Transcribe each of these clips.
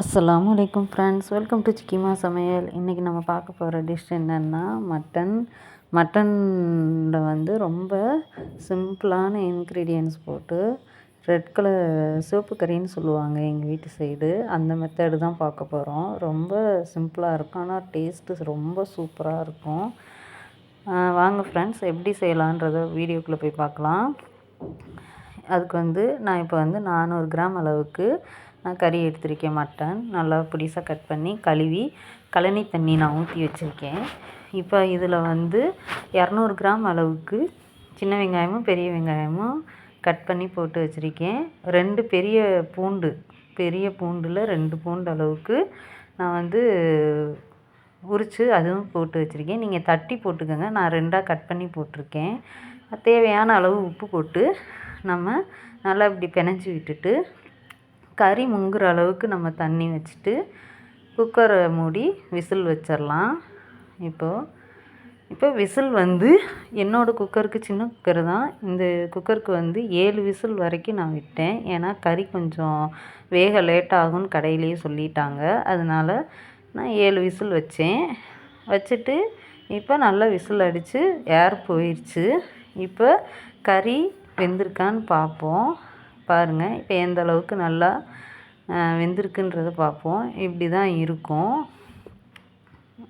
அஸ்ஸலாமு அலைக்கும் friends, welcome to சிக்கிமா சமையல். இன்றைக்கி நம்ம பார்க்க போகிற டிஷ் என்னென்னா மட்டனில் வந்து ரொம்ப சிம்பிளான இன்க்ரீடியன்ட்ஸ் போட்டு ரெட் கலர் சிவப்பு கறின்னு சொல்லுவாங்க எங்கள் வீட்டு சைடு. அந்த மெத்தடு தான் பார்க்க போகிறோம். ரொம்ப சிம்பிளாக இருக்கும், ஆனால் டேஸ்ட்டு ரொம்ப சூப்பராக இருக்கும். வாங்க ஃப்ரெண்ட்ஸ், எப்படி செய்யலான்றத வீடியோக்குள்ளே போய் பார்க்கலாம். அதுக்கு வந்து நான் இப்போ வந்து 400 கிராம் அளவுக்கு நான் கறி எடுத்திருக்கேன். மட்டன் நல்லா பொடிசாக கட் பண்ணி கழுவி கழனி தண்ணி நான் ஊற்றி வச்சுருக்கேன். இப்போ இதில் வந்து 200 கிராம் அளவுக்கு சின்ன வெங்காயமும் பெரிய வெங்காயமும் கட் பண்ணி போட்டு வச்சுருக்கேன். 2 பெரிய பூண்டில் 2 பூண்டு அளவுக்கு நான் வந்து உரித்து அதுவும் போட்டு வச்சுருக்கேன். நீங்கள் தட்டி போட்டுக்கோங்க, நான் 2ஆக கட் பண்ணி போட்டிருக்கேன். தேவையான அளவு உப்பு போட்டு நம்ம நல்லா இப்படி பிணைஞ்சி விட்டுட்டு கறி முங்குற அளவுக்கு நம்ம தண்ணி வச்சுட்டு குக்கரை மூடி விசில் வச்சிடலாம். இப்போ விசில் வந்து என்னோடய குக்கருக்கு சின்ன குக்கர் தான். இந்த குக்கருக்கு வந்து 7 விசில் வரைக்கும் நான் விட்டேன். ஏன்னா கறி கொஞ்சம் வேக லேட் ஆகும்னு கடையிலேயே சொல்லிட்டாங்க. அதனால் நான் 7 விசில் வச்சுட்டு இப்போ நல்லா விசில் அடித்து ஏர் போயிடுச்சு. இப்போ கறி வெந்திருக்கான்னு பார்ப்போம். பாருங்கள், இப்போ எந்த அளவுக்கு நல்லா வெந்திருக்குன்றதை பார்ப்போம். இப்படி தான் இருக்கும்.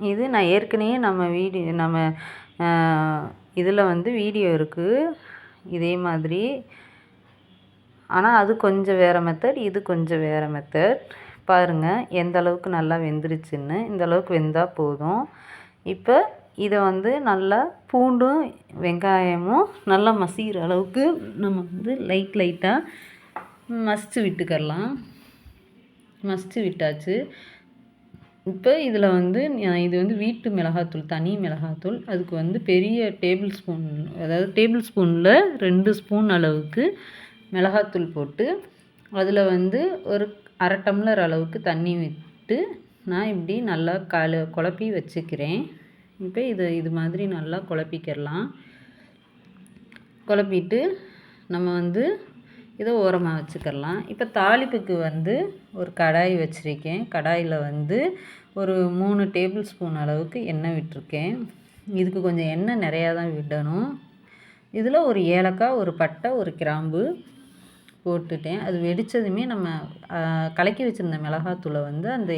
இது நான் ஏற்கனவே நம்ம இதில் வந்து வீடியோ இருக்குது இதே மாதிரி. ஆனால் அது கொஞ்சம் வேறு மெத்தட், இது கொஞ்சம் வேறு மெத்தட். பாருங்கள் எந்த அளவுக்கு நல்லா வெந்துருச்சுன்னு. இந்த அளவுக்கு வெந்தால் போதும். இப்போ இதை வந்து நல்லா பூண்டும் வெங்காயமும் நல்லா மசிகிற அளவுக்கு நம்ம வந்து லைட்டாக மசித்து விட்டாச்சு. இப்போ இதில் வந்து இது வந்து வீட்டு மிளகாத்தூள், தனி மிளகாத்தூள். அதுக்கு வந்து பெரிய டேபிள் ஸ்பூனில் 2 ஸ்பூன் அளவுக்கு மிளகாத்தூள் போட்டு அதில் வந்து ஒரு அரை டம்ளர் அளவுக்கு தண்ணி விட்டு நான் இப்படி நல்லா குழப்பி வச்சுக்கிறேன். இப்போ இது மாதிரி நல்லா குழப்பிட்டு நம்ம வந்து இதை ஓரமாக வச்சுக்கலாம். இப்போ தாளிப்புக்கு வந்து ஒரு கடாய் வச்சுருக்கேன். கடாயில் வந்து ஒரு 3 டேபிள் ஸ்பூன் அளவுக்கு எண்ணெய் விட்டுருக்கேன். இதுக்கு கொஞ்சம் எண்ணெய் நிறையா தான் விடணும். இதில் ஒரு ஏலக்காய், ஒரு பட்டை, ஒரு கிராம்பு போட்டுட்டேன். அது வெடித்ததுமே நம்ம கலக்கி வச்சுருந்த மிளகாத்தூளை வந்து அந்த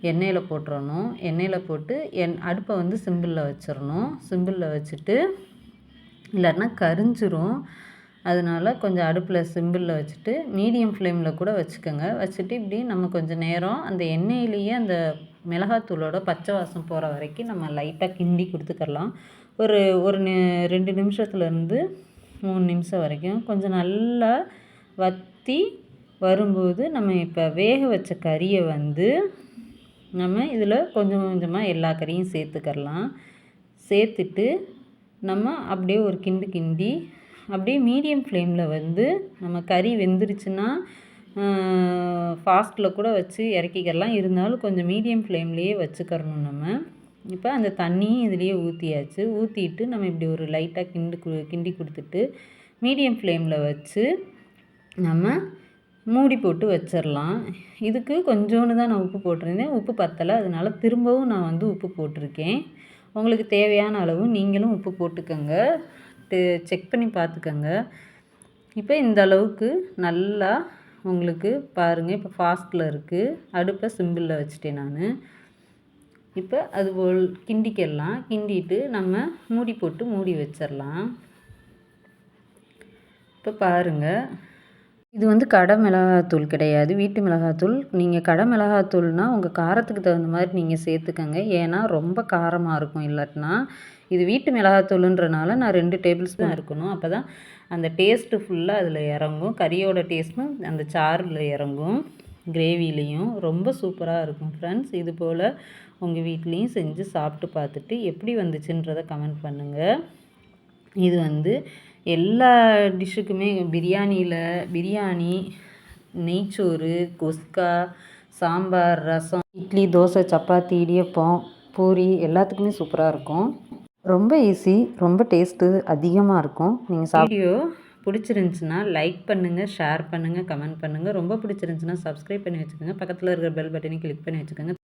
எண்ணெயில் போட்டுறணும். எண்ணெயில் போட்டு அடுப்பை வந்து சிம்பிளில் வச்சுட்டு, இல்லைன்னா கரிஞ்சிரும். அதனால் கொஞ்சம் அடுப்பில் சிம்பிளில் வச்சுட்டு மீடியம் ஃப்ளேமில் கூட வச்சுட்டு இப்படி நம்ம கொஞ்சம் நேரம் அந்த எண்ணெயிலேயே அந்த மிளகாத்தூளோட பச்சை வாசம் போகிற வரைக்கும் நம்ம லைட்டாக கிண்டி கொடுத்துக்கலாம். ஒரு 2 நிமிஷத்துலேருந்து 3 நிமிஷம் வரைக்கும் கொஞ்சம் நல்லா வற்றி வரும்போது நம்ம இப்போ வேக வச்ச கறியை வந்து நம்ம இதில் கொஞ்சம் கொஞ்சமாக எல்லா கறியும் சேர்த்துட்டு நம்ம அப்படியே ஒரு கிண்டி அப்படியே மீடியம் ஃப்ளேமில் வந்து நம்ம கறி வெந்துருச்சுன்னா ஃபாஸ்ட்டில் கூட வச்சு இறக்கிக்கலாம். இருந்தாலும் கொஞ்சம் மீடியம் ஃப்ளேம்லேயே வச்சுக்கிறணும் நம்ம. இப்போ அந்த தண்ணியும் இதுலேயே ஊற்றிட்டு நம்ம இப்படி ஒரு லைட்டாக கிண்டி கொடுத்துட்டு மீடியம் ஃப்ளேமில் வச்சு நம்ம மூடி போட்டு வச்சிடலாம். இதுக்கு கொஞ்சோண்டு தான் நான் உப்பு போட்டிருந்தேன். உப்பு பத்தலை, அதனால் திரும்பவும் நான் வந்து உப்பு போட்டிருக்கேன். உங்களுக்கு தேவையான அளவு நீங்களும் உப்பு போட்டுக்கோங்க, செக் பண்ணி பார்த்துக்கோங்க. இப்போ இந்த அளவுக்கு நல்லா உங்களுக்கு பாருங்கள். இப்போ ஃபாஸ்ட்டில் இருக்குது, அடுப்பை சிம்பிளில் வச்சுட்டேன் நான். இப்போ அதுபோல் கிண்டிட்டு நம்ம மூடி வச்சிடலாம். இப்போ பாருங்கள், இது வந்து கடை மிளகாத்தூள் கிடையாது, வீட்டு மிளகாத்தூள். நீங்கள் கடை மிளகாத்தூள்னால் உங்கள் காரத்துக்கு தகுந்த மாதிரி நீங்கள் சேர்த்துக்கங்க. ஏன்னா ரொம்ப காரமாக இருக்கும். இல்லாட்டினா இது வீட்டு மிளகாத்தூளுன்றனால நான் 2 டேபிள் ஸ்பூன் இருக்கணும். அப்போ தான் அந்த டேஸ்ட்டு ஃபுல்லாக அதில் இறங்கும். கறியோட டேஸ்ட்டும் அந்த சாறில் இறங்கும், கிரேவிலையும் ரொம்ப சூப்பராக இருக்கும். ஃப்ரெண்ட்ஸ், இது போல் உங்கள் வீட்லேயும் செஞ்சு சாப்பிட்டு பார்த்துட்டு எப்படி வந்துச்சுன்றதை கமெண்ட் பண்ணுங்கள். இது வந்து எல்லா டிஷ்ஷுக்குமே பிரியாணி, நெய்ச்சோறு, குஸ்கா, சாம்பார், ரசம், இட்லி, தோசை, சப்பாத்தி, இடியப்பம், பூரி எல்லாத்துக்குமே சூப்பராக இருக்கும். ரொம்ப ஈஸி, ரொம்ப டேஸ்ட்டு அதிகமாக இருக்கும். நீங்கள் வீடியோ பிடிச்சிருந்துச்சின்னா லைக் பண்ணுங்கள், ஷேர் பண்ணுங்கள், கமெண்ட் பண்ணுங்கள். ரொம்ப பிடிச்சிருந்துச்சின்னா சப்ஸ்கிரைப் பண்ணி வச்சுக்கோங்க. பக்கத்தில் இருக்கிற பெல் பட்டனையும் கிளிக் பண்ணி வச்சுக்கோங்க.